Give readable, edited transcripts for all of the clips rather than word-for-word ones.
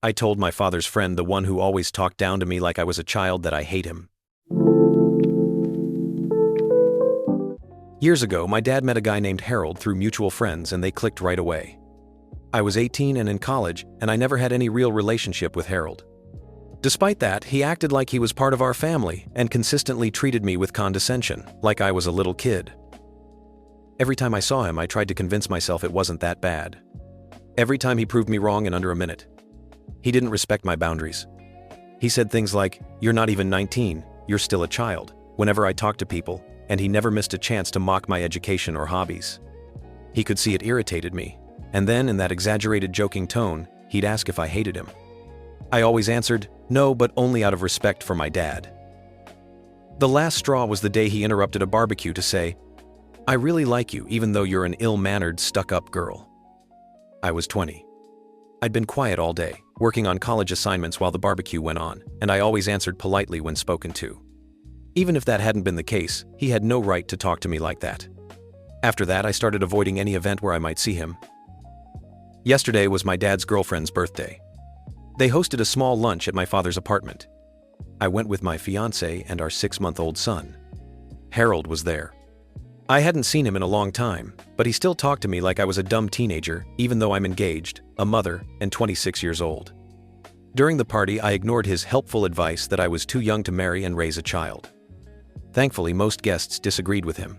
I told my father's friend, the one who always talked down to me like I was a child, that I hate him. Years ago, my dad met a guy named Harold through mutual friends and they clicked right away. I was 18 and in college, and I never had any real relationship with Harold. Despite that, he acted like he was part of our family and consistently treated me with condescension, like I was a little kid. Every time I saw him, I tried to convince myself it wasn't that bad. Every time he proved me wrong in under a minute. He didn't respect my boundaries. He said things like, "You're not even 19, you're still a child," whenever I talked to people, and he never missed a chance to mock my education or hobbies. He could see it irritated me, and then, in that exaggerated joking tone, he'd ask if I hated him. I always answered, no, but only out of respect for my dad. The last straw was the day he interrupted a barbecue to say, "I really like you even though you're an ill-mannered, stuck-up girl." I was 20. I'd been quiet all day, working on college assignments while the barbecue went on, and I always answered politely when spoken to. Even if that hadn't been the case, he had no right to talk to me like that. After that, I started avoiding any event where I might see him. Yesterday was my dad's girlfriend's birthday. They hosted a small lunch at my father's apartment. I went with my fiancé and our 6-month-old son. Harold was there. I hadn't seen him in a long time, but he still talked to me like I was a dumb teenager, even though I'm engaged, a mother, and 26 years old. During the party, I ignored his helpful advice that I was too young to marry and raise a child. Thankfully, most guests disagreed with him.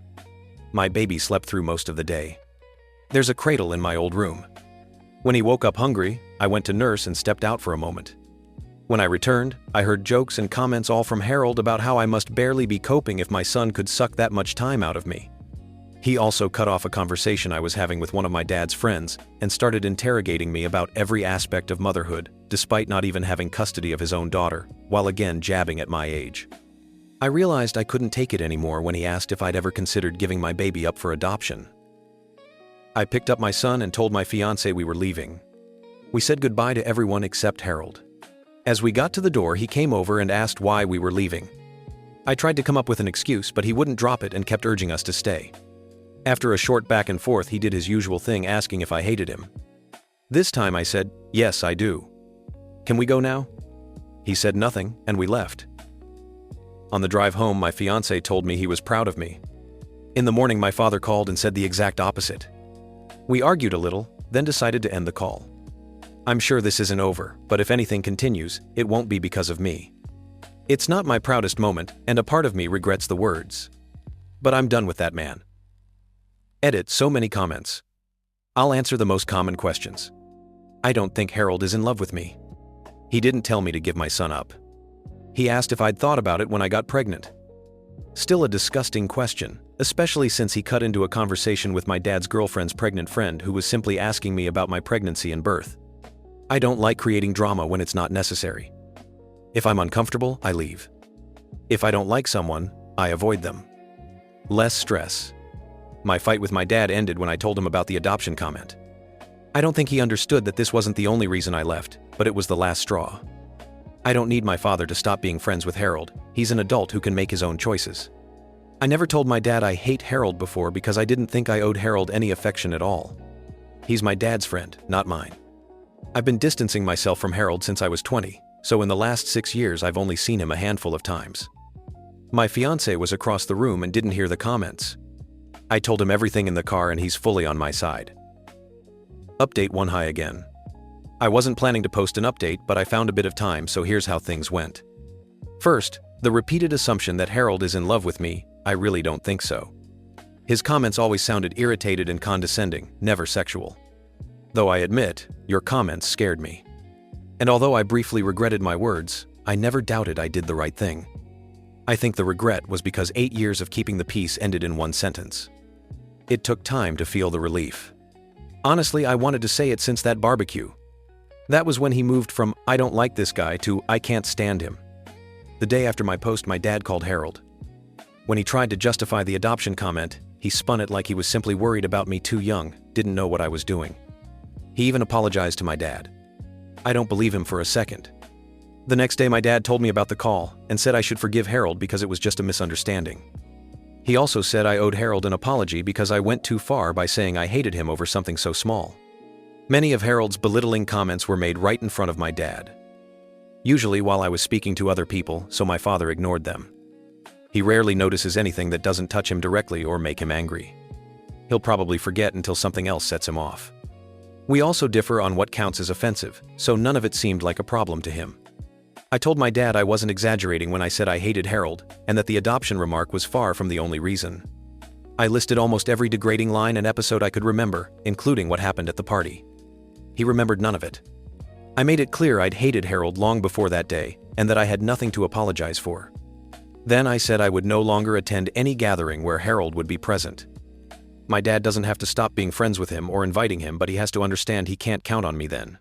My baby slept through most of the day. There's a cradle in my old room. When he woke up hungry, I went to nurse and stepped out for a moment. When I returned, I heard jokes and comments all from Harold about how I must barely be coping if my son could suck that much time out of me. He also cut off a conversation I was having with one of my dad's friends and started interrogating me about every aspect of motherhood, despite not even having custody of his own daughter, while again jabbing at my age. I realized I couldn't take it anymore when he asked if I'd ever considered giving my baby up for adoption. I picked up my son and told my fiancé we were leaving. We said goodbye to everyone except Harold. As we got to the door, he came over and asked why we were leaving. I tried to come up with an excuse, but he wouldn't drop it and kept urging us to stay. After a short back and forth, he did his usual thing, asking if I hated him. This time I said, "Yes, I do. Can we go now?" He said nothing, and we left. On the drive home, my fiancé told me he was proud of me. In the morning, my father called and said the exact opposite. We argued a little, then decided to end the call. I'm sure this isn't over, but if anything continues, it won't be because of me. It's not my proudest moment, and a part of me regrets the words. But I'm done with that man. Edit so many comments. I'll answer the most common questions. I don't think Harold is in love with me. He didn't tell me to give my son up. He asked if I'd thought about it when I got pregnant. Still a disgusting question, especially since he cut into a conversation with my dad's girlfriend's pregnant friend who was simply asking me about my pregnancy and birth. I don't like creating drama when it's not necessary. If I'm uncomfortable, I leave. If I don't like someone, I avoid them. Less stress. My fight with my dad ended when I told him about the adoption comment. I don't think he understood that this wasn't the only reason I left, but it was the last straw. I don't need my father to stop being friends with Harold. He's an adult who can make his own choices. I never told my dad I hate Harold before because I didn't think I owed Harold any affection at all. He's my dad's friend, not mine. I've been distancing myself from Harold since I was 20, so in the last 6 years I've only seen him a handful of times. My fiancé was across the room and didn't hear the comments. I told him everything in the car and he's fully on my side. Update 1 Hi again. I wasn't planning to post an update, but I found a bit of time, so here's how things went. First, the repeated assumption that Harold is in love with me. I really don't think so. His comments always sounded irritated and condescending, never sexual. Though I admit, your comments scared me. And although I briefly regretted my words, I never doubted I did the right thing. I think the regret was because 8 years of keeping the peace ended in one sentence. It took time to feel the relief. Honestly, I wanted to say it since that barbecue. That was when he moved from "I don't like this guy" to "I can't stand him." The day after my post, my dad called Harold. When he tried to justify the adoption comment, he spun it like he was simply worried about me too young, didn't know what I was doing. He even apologized to my dad. I don't believe him for a second. The next day, my dad told me about the call and said I should forgive Harold because it was just a misunderstanding. He also said I owed Harold an apology because I went too far by saying I hated him over something so small. Many of Harold's belittling comments were made right in front of my dad. Usually while I was speaking to other people, so my father ignored them. He rarely notices anything that doesn't touch him directly or make him angry. He'll probably forget until something else sets him off. We also differ on what counts as offensive, so none of it seemed like a problem to him. I told my dad I wasn't exaggerating when I said I hated Harold, and that the adoption remark was far from the only reason. I listed almost every degrading line and episode I could remember, including what happened at the party. He remembered none of it. I made it clear I'd hated Harold long before that day, and that I had nothing to apologize for. Then I said I would no longer attend any gathering where Harold would be present. My dad doesn't have to stop being friends with him or inviting him, but he has to understand he can't count on me then.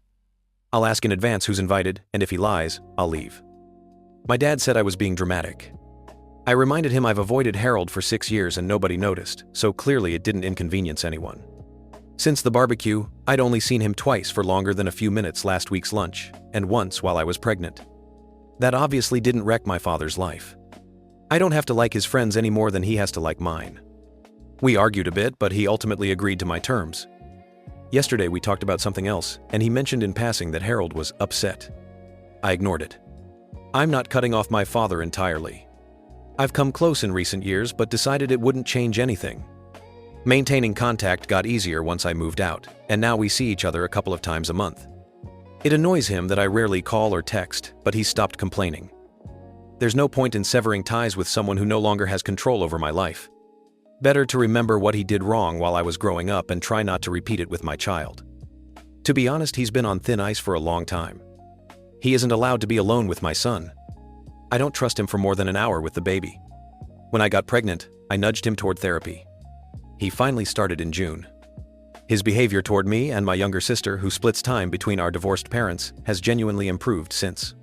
I'll ask in advance who's invited, and if he lies, I'll leave. My dad said I was being dramatic. I reminded him I've avoided Harold for 6 years and nobody noticed, so clearly it didn't inconvenience anyone. Since the barbecue, I'd only seen him twice for longer than a few minutes last week's lunch, and once while I was pregnant. That obviously didn't wreck my father's life. I don't have to like his friends any more than he has to like mine. We argued a bit, but he ultimately agreed to my terms. Yesterday we talked about something else, and he mentioned in passing that Harold was upset. I ignored it. I'm not cutting off my father entirely. I've come close in recent years, but decided it wouldn't change anything. Maintaining contact got easier once I moved out, and now we see each other a couple of times a month. It annoys him that I rarely call or text, but he's stopped complaining. There's no point in severing ties with someone who no longer has control over my life. Better to remember what he did wrong while I was growing up and try not to repeat it with my child. To be honest, he's been on thin ice for a long time. He isn't allowed to be alone with my son. I don't trust him for more than an hour with the baby. When I got pregnant, I nudged him toward therapy. He finally started in June. His behavior toward me and my younger sister, who splits time between our divorced parents, has genuinely improved since.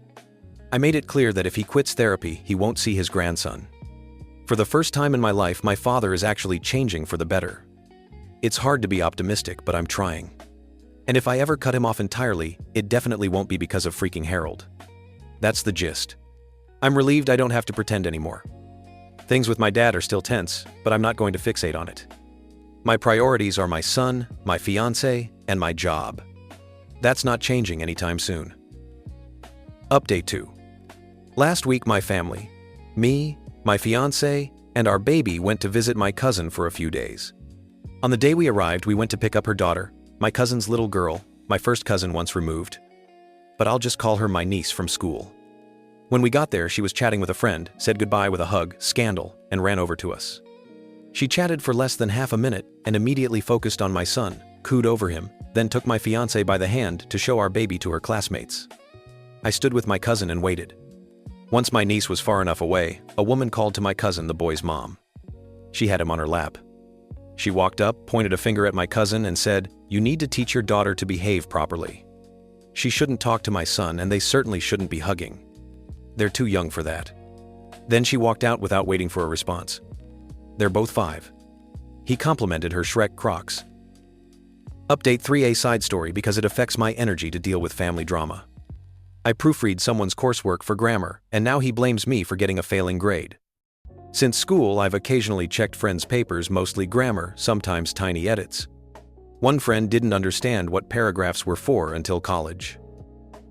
I made it clear that if he quits therapy, he won't see his grandson. For the first time in my life, my father is actually changing for the better. It's hard to be optimistic, but I'm trying. And if I ever cut him off entirely, it definitely won't be because of freaking Harold. That's the gist. I'm relieved I don't have to pretend anymore. Things with my dad are still tense, but I'm not going to fixate on it. My priorities are my son, my fiancé, and my job. That's not changing anytime soon. Update 2. Last week my family, me, my fiancé, and our baby went to visit my cousin for a few days. On the day we arrived, we went to pick up her daughter, my cousin's little girl, my first cousin once removed. But I'll just call her my niece from school. When we got there, she was chatting with a friend, said goodbye with a hug, scandal, and ran over to us. She chatted for less than half a minute and immediately focused on my son, cooed over him, then took my fiancé by the hand to show our baby to her classmates. I stood with my cousin and waited. Once my niece was far enough away, a woman called to my cousin, the boy's mom. She had him on her lap. She walked up, pointed a finger at my cousin, and said, "You need to teach your daughter to behave properly. She shouldn't talk to my son, and they certainly shouldn't be hugging. They're too young for that." Then she walked out without waiting for a response. They're both 5. He complimented her Shrek Crocs. Update 3A side story because it affects my energy to deal with family drama. I proofread someone's coursework for grammar, and now he blames me for getting a failing grade. Since school, I've occasionally checked friends' papers, mostly grammar, sometimes tiny edits. One friend didn't understand what paragraphs were for until college.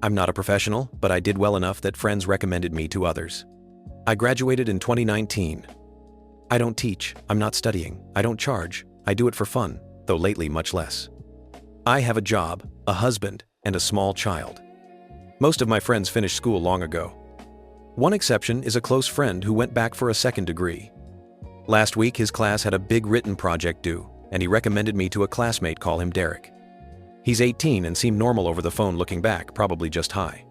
I'm not a professional, but I did well enough that friends recommended me to others. I graduated in 2019. I don't teach, I'm not studying, I don't charge, I do it for fun, though lately much less. I have a job, a husband, and a small child. Most of my friends finished school long ago. One exception is a close friend who went back for a second degree. Last week his class had a big written project due, and he recommended me to a classmate call him Derek. He's 18 and seemed normal over the phone looking back, probably just high.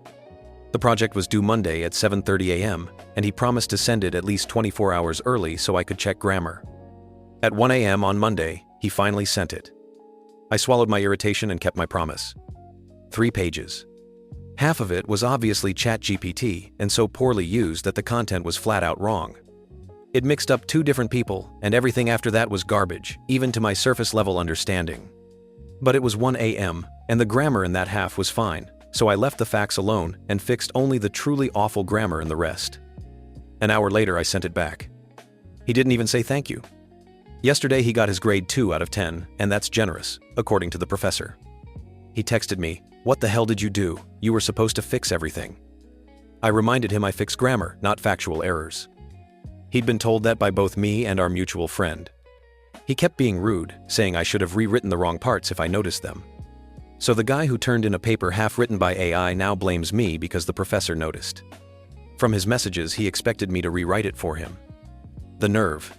The project was due Monday at 7:30 a.m., and he promised to send it at least 24 hours early so I could check grammar. At 1 a.m. on Monday, he finally sent it. I swallowed my irritation and kept my promise. 3 pages. Half of it was obviously ChatGPT and so poorly used that the content was flat out wrong. It mixed up 2 different people, and everything after that was garbage, even to my surface-level understanding. But it was 1 a.m., and the grammar in that half was fine, so I left the facts alone and fixed only the truly awful grammar in the rest. An hour later, I sent it back. He didn't even say thank you. Yesterday, he got his grade 2 out of 10, and that's generous, according to the professor. He texted me, "What the hell did you do? You were supposed to fix everything." I reminded him I fix grammar, not factual errors. He'd been told that by both me and our mutual friend. He kept being rude, saying I should have rewritten the wrong parts if I noticed them. So the guy who turned in a paper half-written by AI now blames me because the professor noticed. From his messages, he expected me to rewrite it for him. The nerve.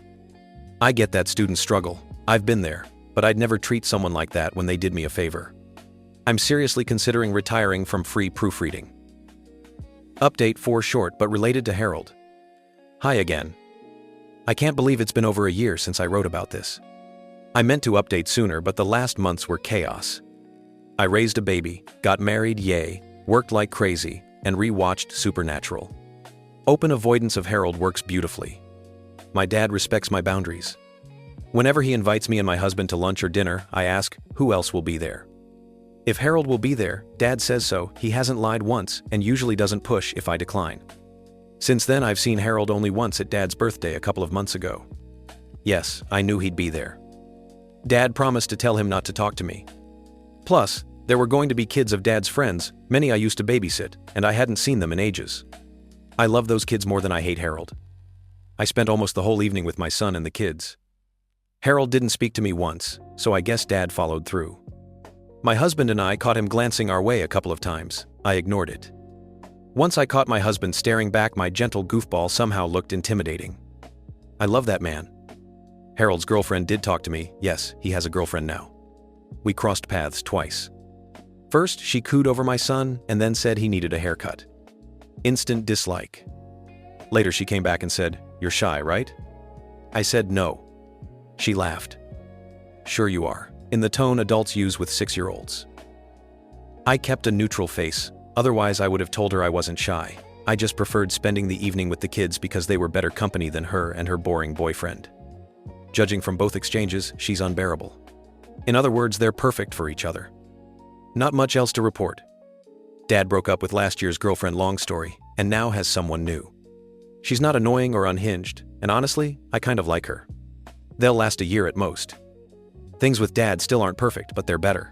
I get that students struggle. I've been there, but I'd never treat someone like that when they did me a favor. I'm seriously considering retiring from free proofreading. Update 4 short but related to Harold. Hi again. I can't believe it's been over a year since I wrote about this. I meant to update sooner, but the last months were chaos. I raised a baby, got married, yay, worked like crazy, and re-watched Supernatural. Open avoidance of Harold works beautifully. My dad respects my boundaries. Whenever he invites me and my husband to lunch or dinner, I ask, who else will be there? If Harold will be there, Dad says so. He hasn't lied once and usually doesn't push if I decline. Since then, I've seen Harold only once at Dad's birthday a couple of months ago. Yes, I knew he'd be there. Dad promised to tell him not to talk to me. Plus, there were going to be kids of Dad's friends, many I used to babysit, and I hadn't seen them in ages. I love those kids more than I hate Harold. I spent almost the whole evening with my son and the kids. Harold didn't speak to me once, so I guess Dad followed through. My husband and I caught him glancing our way a couple of times. I ignored it. Once I caught my husband staring back. My gentle goofball somehow looked intimidating. I love that man. Harold's girlfriend did talk to me. Yes, he has a girlfriend now. We crossed paths twice. First, she cooed over my son and then said he needed a haircut. Instant dislike. Later, she came back and said, "You're shy, right?" I said no. She laughed. "Sure you are," in the tone adults use with 6-year-olds. I kept a neutral face, otherwise I would have told her I wasn't shy. I just preferred spending the evening with the kids because they were better company than her and her boring boyfriend. Judging from both exchanges, she's unbearable. In other words, they're perfect for each other. Not much else to report. Dad broke up with last year's girlfriend, long story, and now has someone new. She's not annoying or unhinged, and honestly, I kind of like her. They'll last a year at most. Things with Dad still aren't perfect, but they're better.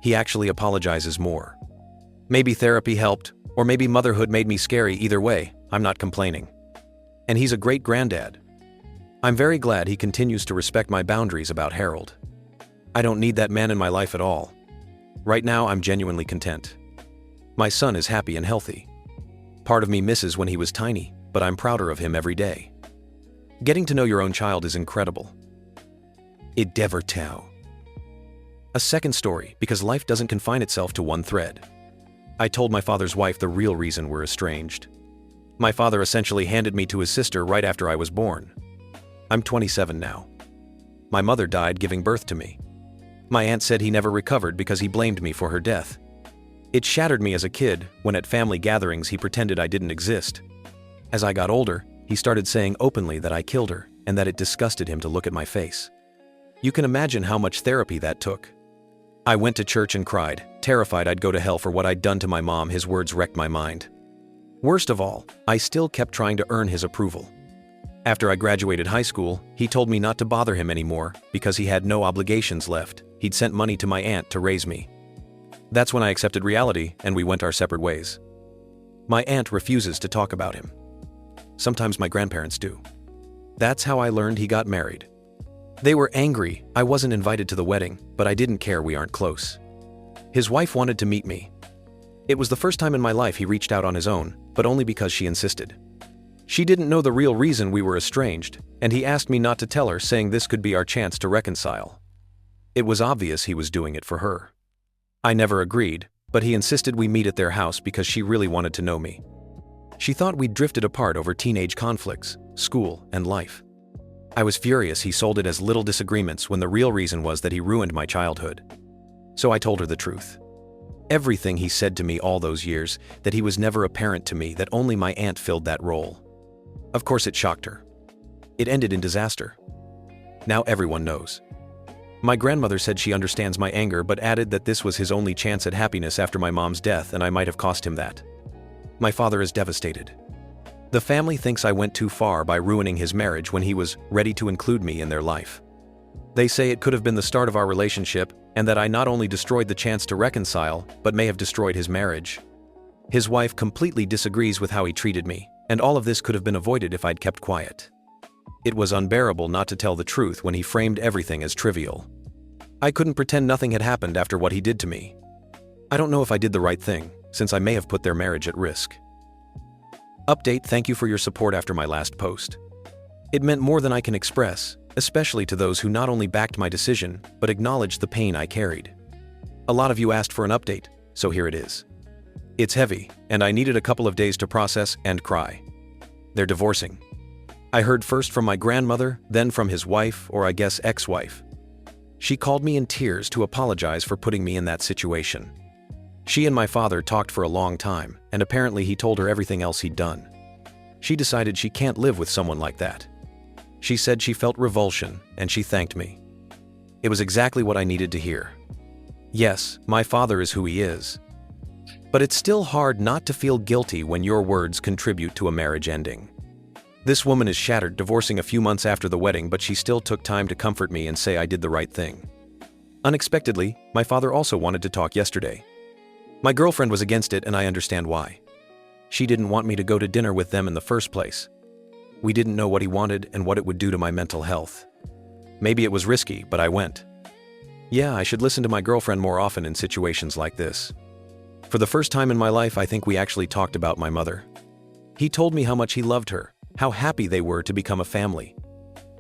He actually apologizes more. Maybe therapy helped, or maybe motherhood made me scary. Either way, I'm not complaining. And he's a great granddad. I'm very glad he continues to respect my boundaries about Harold. I don't need that man in my life at all. Right now, I'm genuinely content. My son is happy and healthy. Part of me misses when he was tiny, but I'm prouder of him every day. Getting to know your own child is incredible. It never tell. A second story, because life doesn't confine itself to one thread. I told my father's wife the real reason we're estranged. My father essentially handed me to his sister right after I was born. I'm 27 now. My mother died giving birth to me. My aunt said he never recovered because he blamed me for her death. It shattered me as a kid when at family gatherings he pretended I didn't exist. As I got older, he started saying openly that I killed her and that it disgusted him to look at my face. You can imagine how much therapy that took. I went to church and cried, terrified I'd go to hell for what I'd done to my mom. His words wrecked my mind. Worst of all, I still kept trying to earn his approval. After I graduated high school, he told me not to bother him anymore because he had no obligations left. He'd sent money to my aunt to raise me. That's when I accepted reality and we went our separate ways. My aunt refuses to talk about him. Sometimes my grandparents do. That's how I learned he got married. They were angry I wasn't invited to the wedding, but I didn't care. We aren't close. His wife wanted to meet me. It was the first time in my life he reached out on his own, but only because she insisted. She didn't know the real reason we were estranged, and he asked me not to tell her, saying this could be our chance to reconcile. It was obvious he was doing it for her. I never agreed, but he insisted we meet at their house because she really wanted to know me. She thought we'd drifted apart over teenage conflicts, school, and life. I was furious he sold it as little disagreements when the real reason was that he ruined my childhood. So I told her the truth. Everything he said to me all those years, that he was never apparent to me, that only my aunt filled that role. Of course it shocked her. It ended in disaster. Now everyone knows. My grandmother said she understands my anger, but added that this was his only chance at happiness after my mom's death, and I might have cost him that. My father is devastated. The family thinks I went too far by ruining his marriage when he was ready to include me in their life. They say it could have been the start of our relationship, and that I not only destroyed the chance to reconcile, but may have destroyed his marriage. His wife completely disagrees with how he treated me, and all of this could have been avoided if I'd kept quiet. It was unbearable not to tell the truth when he framed everything as trivial. I couldn't pretend nothing had happened after what he did to me. I don't know if I did the right thing, since I may have put their marriage at risk. Update: thank you for your support after my last post. It meant more than I can express, especially to those who not only backed my decision, but acknowledged the pain I carried. A lot of you asked for an update, so here it is. It's heavy, and I needed a couple of days to process and cry. They're divorcing. I heard first from my grandmother, then from his wife, or I guess ex-wife. She called me in tears to apologize for putting me in that situation. She and my father talked for a long time, and apparently he told her everything else he'd done. She decided she can't live with someone like that. She said she felt revulsion, and she thanked me. It was exactly what I needed to hear. Yes, my father is who he is. But it's still hard not to feel guilty when your words contribute to a marriage ending. This woman is shattered, divorcing a few months after the wedding, but she still took time to comfort me and say I did the right thing. Unexpectedly, my father also wanted to talk yesterday. My girlfriend was against it, and I understand why. She didn't want me to go to dinner with them in the first place. We didn't know what he wanted and what it would do to my mental health. Maybe it was risky, but I went. Yeah, I should listen to my girlfriend more often in situations like this. For the first time in my life, I think we actually talked about my mother. He told me how much he loved her, how happy they were to become a family.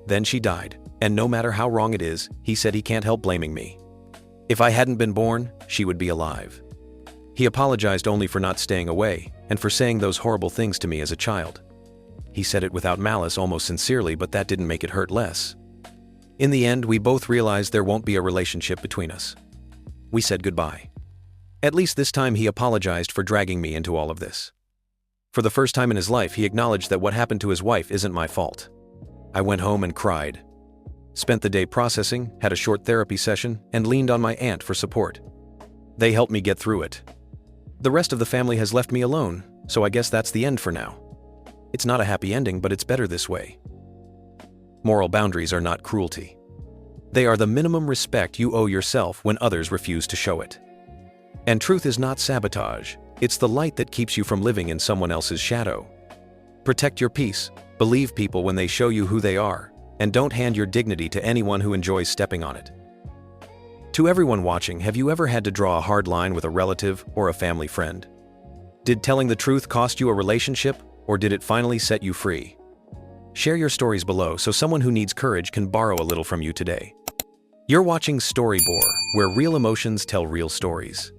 Then she died, and no matter how wrong it is, he said he can't help blaming me. If I hadn't been born, she would be alive. He apologized only for not staying away, and for saying those horrible things to me as a child. He said it without malice, almost sincerely, but that didn't make it hurt less. In the end, we both realized there won't be a relationship between us. We said goodbye. At least this time he apologized for dragging me into all of this. For the first time in his life, he acknowledged that what happened to his wife isn't my fault. I went home and cried. Spent the day processing, had a short therapy session, and leaned on my aunt for support. They helped me get through it. The rest of the family has left me alone, so I guess that's the end for now. It's not a happy ending, but it's better this way. Moral boundaries are not cruelty. They are the minimum respect you owe yourself when others refuse to show it. And truth is not sabotage. It's the light that keeps you from living in someone else's shadow. Protect your peace, believe people when they show you who they are, and don't hand your dignity to anyone who enjoys stepping on it. To everyone watching, have you ever had to draw a hard line with a relative or a family friend? Did telling the truth cost you a relationship, or did it finally set you free? Share your stories below so someone who needs courage can borrow a little from you today. You're watching StoryBoar, where real emotions tell real stories.